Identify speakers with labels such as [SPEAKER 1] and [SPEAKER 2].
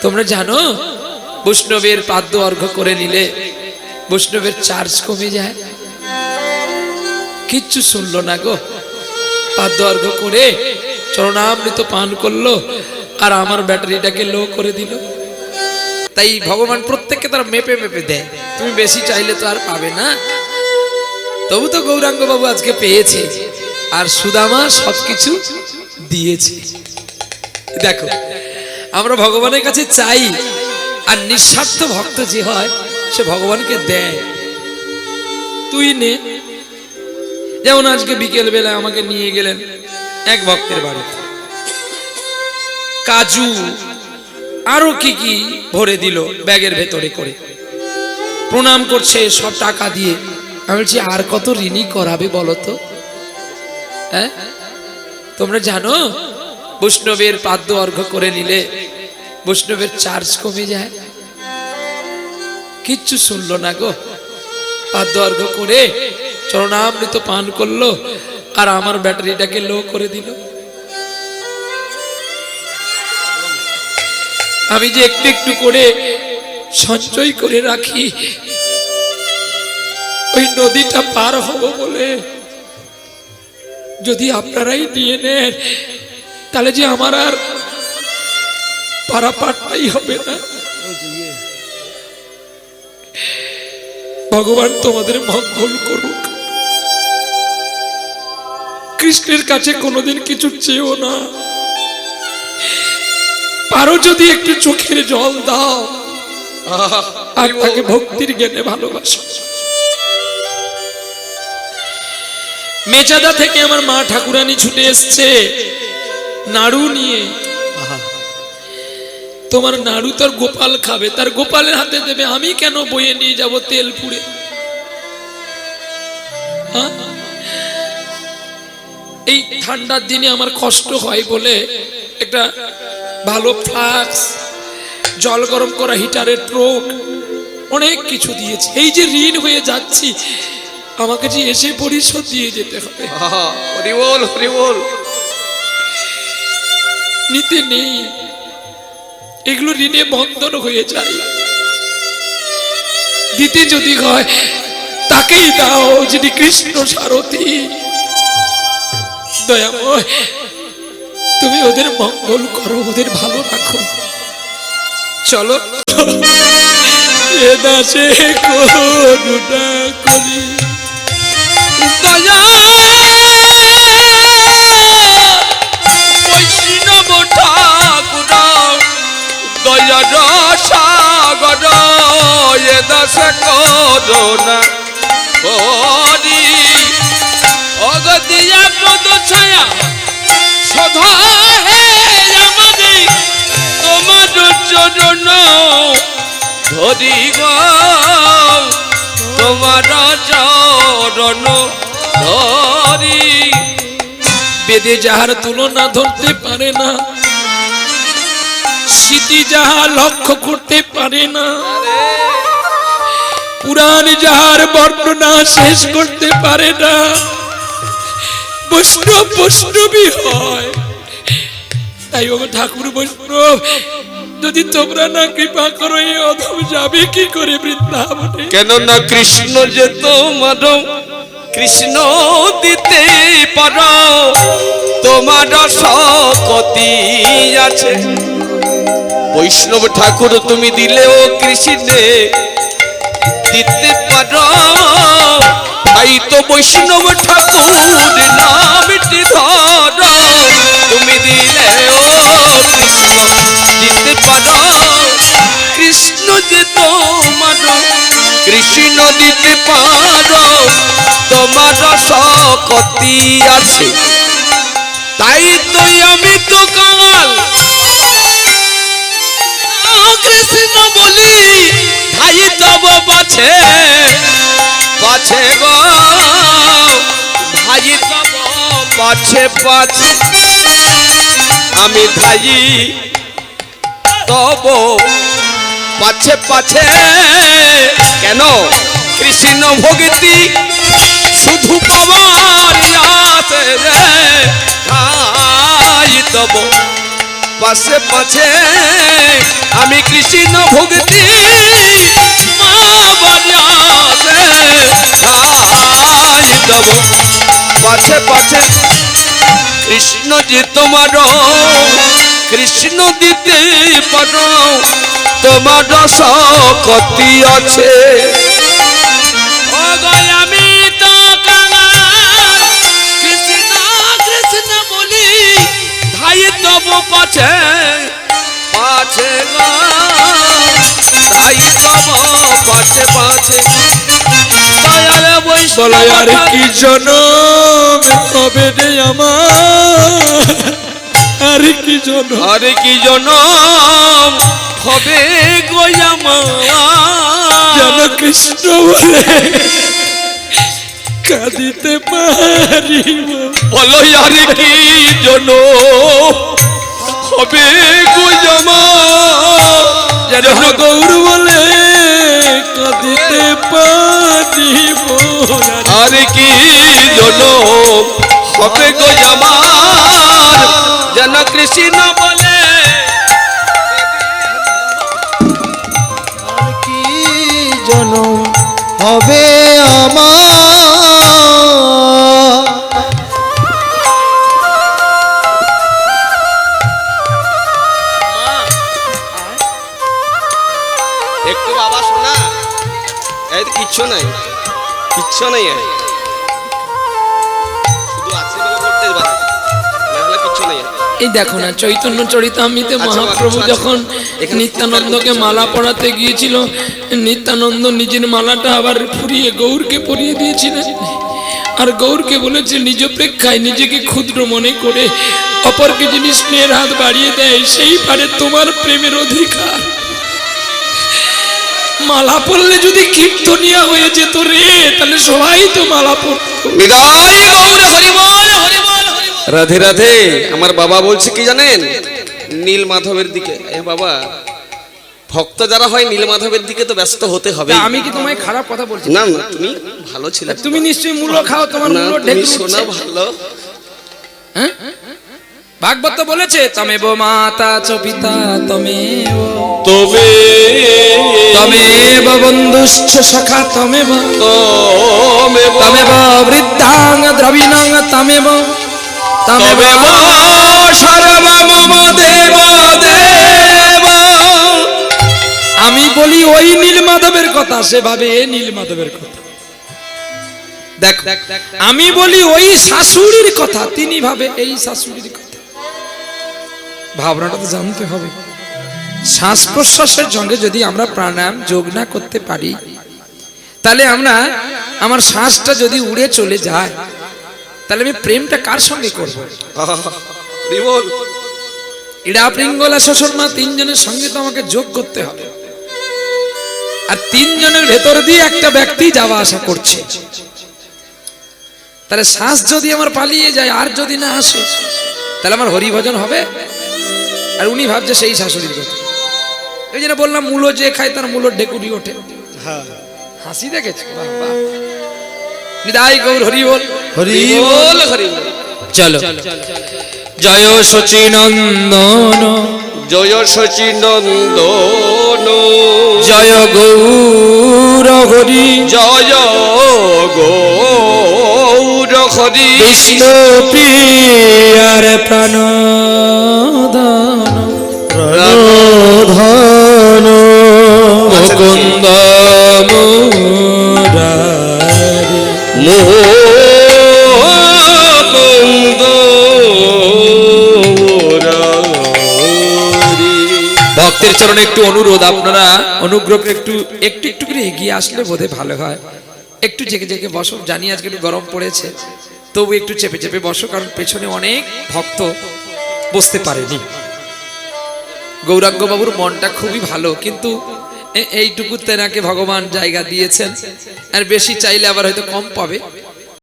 [SPEAKER 1] তোমরা জানো বৈষ্ণবের পাদ্য অর্ঘ্য করে নিলে বৈষ্ণবের চার্জ কমে যায়। কিচ্ছু শুনলো না গো, পাদ্য অর্ঘ্য করে চরণামৃত পান করলো আর আমার ব্যাটারিটাকে লো করে দিল। তাই ভগবান প্রত্যেককে তারা মেপে মেপে দেয়, তুমি বেশি চাইলে তো আর পাবে না। তবু তো গৌরাঙ্গ বাবু আজকে পেয়েছে আর সুদামা সবকিছু দিয়েছে। দেখো আমরা ভগবানের কাছে চাই আর নিঃস্বার্থ ভক্ত যে হয় সে ভগবানকে দেয়। তুই নে, যেমন আজকে বিকেল বেলায় আমাকে নিয়ে গেলেন এক ভক্তের বাড়িতে, কাজু আরো কি কি ভরে দিল ব্যাগের ভেতরে করে, প্রণাম করছে সব টাকা দিয়ে। আমি বলছি আর কত ঋণী করাবে বলো তো? হ্যাঁ, তোমরা জানো বৈষ্ণবের পাদ্য অর্ঘ্য করে নিলে বৈষ্ণবের চার্জ কমে যায়। কিচ্ছু শুনলো না গো, পাদ্য অর্ঘ্য করে চরণামৃত পান করলো আর আমার ব্যাটারিটাকে লো করে দিল। আমি যে একটু একটু করে সঞ্চয় করে রাখি ওই নদীটা পার হব বলে, যদি আপনারাই নিয়ে নেন তাহলে যে আমার আর পারাপারটাই হবে না। ভগবান তোমাদের মঙ্গল করুক। কৃষ্ণের কাছে কোনোদিন কিছু চেয়েও না, পারো যদি একটু চোখের জল দাও আর তাকে ভক্তির জ্ঞানে ভালোবাসো। মেচাদা থেকে আমার মা ঠাকুরানী ছুটে এসছে নাড়ু নিয়ে। তোমার নাড়ু তার গোপাল খাবে, তার গোপালের হাতে দেবে, আমি কেন বয়ে নিয়ে যাব তেল পুড়ে? এই ঠান্ডার দিনে আমার কষ্ট হয় বলে একটা ভালো ফ্লাক্স, জল গরম করা হিটারের ট্রোক, অনেক কিছু দিয়েছি। এই যে ঋণ হয়ে যাচ্ছি, আমাকে যে এসে পরিশোধ দিয়ে যেতে হবে। নিতে নেই, এগুলো ঋণে বন্ধন হয়ে যায়। দিতে যদি হয় তাকেই দাও যিনি কৃষ্ণ সারথী। দয়াময়, তুমি ওদের মঙ্গল করো, ওদের ভালো রাখো। চলো এ দাসে করুণা করি, দয়া বৈষ্ণব ঠাকুর দয়ার সাগর, এ দাসে করুণা করি, অগদিয়া পদ ছায়া সদা আমাদের তোমার চরণ ধরি গো, তোমার চরণ ধরি। বেদে যাহার তুলনা ধরতে পারে না, স্মৃতি যাহা লক্ষ্য করতে পারে না, পুরাণ যাহার বর্ণনা শেষ করতে পারে না, বৈষ্ণব বৈষ্ণবই হয়। তাই ও ঠাকুর বৈষ্ণব, যদি তোমরা না কৃপা করো এই অধম যাবে কি করে বৃন্দাবনে?
[SPEAKER 2] কেননা কৃষ্ণ যে তোমার, কৃষ্ণ দিতে পারো, তোমার শক্তি আছে। বৈষ্ণব ঠাকুর তুমি দিলেও কৃষ্ণে দিতে পারো, তাই তো বৈষ্ণব ঠাকুর নামটি ধরো। তুমি দিলেও কৃষ্ণ দিতে পারো, কৃষ্ণ যে তোমার, কৃষ্ণ দিতে পারো, তোমার শক্তি আছে। তাই তো আমি তো কাল কৃষ্ণ বলি, ভাই তব পাছে পাছে গো, ভাই তব পাছে পাছে, আমি ভাই তব পাছে পাছে। কেন? কৃষ্ণ ভক্তি শুধু পাওয়ার আছে রে, ভাই তব পাশে পাশে আমি কৃষ্ণ ভক্তি মা বাজাতে গাই দেব পাশে পাশে কৃষ্ণ যে তোমার কৃষ্ণ দিতে পারো তোমার শক্তি আছে আমি তো কৃষ্ণ কৃষ্ণ বলি ধাই তব পাছে পাছে ধাই তব পাছে পাছে
[SPEAKER 1] বলো আর কি জনম হবে রে আমার, আর কি জনম,
[SPEAKER 2] আরে কি জনম হবে গো আমার
[SPEAKER 1] যেন কৃষ্ণ বলে কাঁদিতে পারিব।
[SPEAKER 2] বলো আরে কি জনম হবে গো আমার
[SPEAKER 1] যেন গৌর বলে কাঁদিতে পারিব।
[SPEAKER 2] আরে কি জনম হবে গো আমার যেন কৃষ্ণ বলে
[SPEAKER 3] কি জনম হবে আমার।
[SPEAKER 2] একটু বাবা শোনা এই তো কিচ্ছু নাই কিচ্ছু নাই শুধু আছে বলে করতে পারে না কিচ্ছু নাই।
[SPEAKER 1] এই দেখো না চৈতন্য চরিতামৃতে মহাপ্রভু যখন নিত্যানন্দকে মালা পরাতে গিয়েছিল, নিত্যানন্দ নিজের মালাটা আবার ফুরিয়ে গৌরকে পরিয়ে দিয়েছিলেন। আর গৌরকে বলেছে নিজ প্রেক্ষায় নিজেকে ক্ষুদ্র মনে করে অপরকে যিনি স্নেহের হাত বাড়িয়ে দেয় সেই পারে তোমার প্রেমের অধিকার। মালা পরলে যদি কীর্তনিয়া হয়ে যেত রে, তাহলে সবাই তো মালা পরতো।
[SPEAKER 2] বিদায় গৌর হরি বল হরি বল হরি বল। রাধে রাধে। আমার বাবা বলছে কি জানেন, নীল মাধবের দিকে। এ বাবা, ভক্ত যারা হয় নীল মাধবের দিকে তো ব্যস্ত হতে হবে।
[SPEAKER 1] আমি কি তোমায় খারাপ কথা বলছি?
[SPEAKER 2] না না, তুমি ভালো ছিলে।
[SPEAKER 1] তুমি নিশ্চয়ই মূল্য খাও, তোমার
[SPEAKER 2] না,
[SPEAKER 1] মূল্য
[SPEAKER 2] তুমি
[SPEAKER 1] ঢেকে
[SPEAKER 2] শোনা
[SPEAKER 1] উঠছে।
[SPEAKER 2] ভালো।
[SPEAKER 1] হ্যাঁ? ভাগবত বলেছে তমেব মাতা চ পিতা তমেব
[SPEAKER 2] তবে
[SPEAKER 1] তমেব বন্ধুশ্চ সখা তমেব তমেব বৃদ্ধাং দ্রবিণাং তমেব তমেব
[SPEAKER 2] সর্বমম দেব দেব।
[SPEAKER 1] আমি বলি ওই নীলমাধবের কথা, সে ভাবে এ নীলমাধবের কথা। দেখ, আমি বলি ওই শাশুড়ির কথা, তিনি ভাবে এই শাশুড়ির কথা। ভাবনাটা তো জানতে হবে। শ্বাস প্রশ্বাসের সঙ্গে যদি আমরা প্রাণায়াম যোগ না করতে পারি, তাহলে আমরা আমার শ্বাসটা যদি উড়ে চলে যায়, তাহলে আমি প্রেমটা কার সঙ্গে করবো?
[SPEAKER 2] বিমল,
[SPEAKER 1] ইড়া পিঙ্গলা শ্বশুর মা তিনজনের সঙ্গে তো আমাকে যোগ করতে হবে। আর তিনজনের ভেতর দিয়ে একটা ব্যক্তি যাওয়া আসা করছে। তাহলে শ্বাস যদি আমার পালিয়ে যায় আর যদি না আসে, তাহলে আমার হরিভজন হবে। আর উনি ভাবছে সেই শাশুড়ির কথা। এই জন্য বললাম, মূলো যে খায় তার মূলো ঢেকুরি ওঠে। হাসি দেখেছ? নিদাই গৌর হরি বল
[SPEAKER 3] হরি
[SPEAKER 2] বল হরি বল।
[SPEAKER 1] চলো জয় সচিনন্দন
[SPEAKER 2] জয় সচিনন্দন
[SPEAKER 1] জয় গৌর হরি
[SPEAKER 2] জয় গৌর হরি।
[SPEAKER 1] বিষ্ণু প্রিয়ার প্রাণদান
[SPEAKER 3] ধন
[SPEAKER 1] মুকুন্দ মুরারি
[SPEAKER 2] মুকুন্দ মুরারি।
[SPEAKER 1] ভক্তের চরণে একটু অনুরোধ, আপনারা অনুগ্রহ করে একটু একটু একটু করে এগিয়ে আসলে বোধহয় ভালো হয়। একটু জেগে জেগে বসো, জানি আজকে একটু গরম পড়েছে, তবু একটু চেপে চেপে বসো, কারণ পেছনে অনেক ভক্ত বসতে পারেনি। গৌরাঙ্গ বাবুর মনটা খুবই ভালো, কিন্তু এইটুকু তেনাকে ভগবান জায়গা দিয়েছেন, আর বেশি চাইলে আবার হয়তো কম পাবে।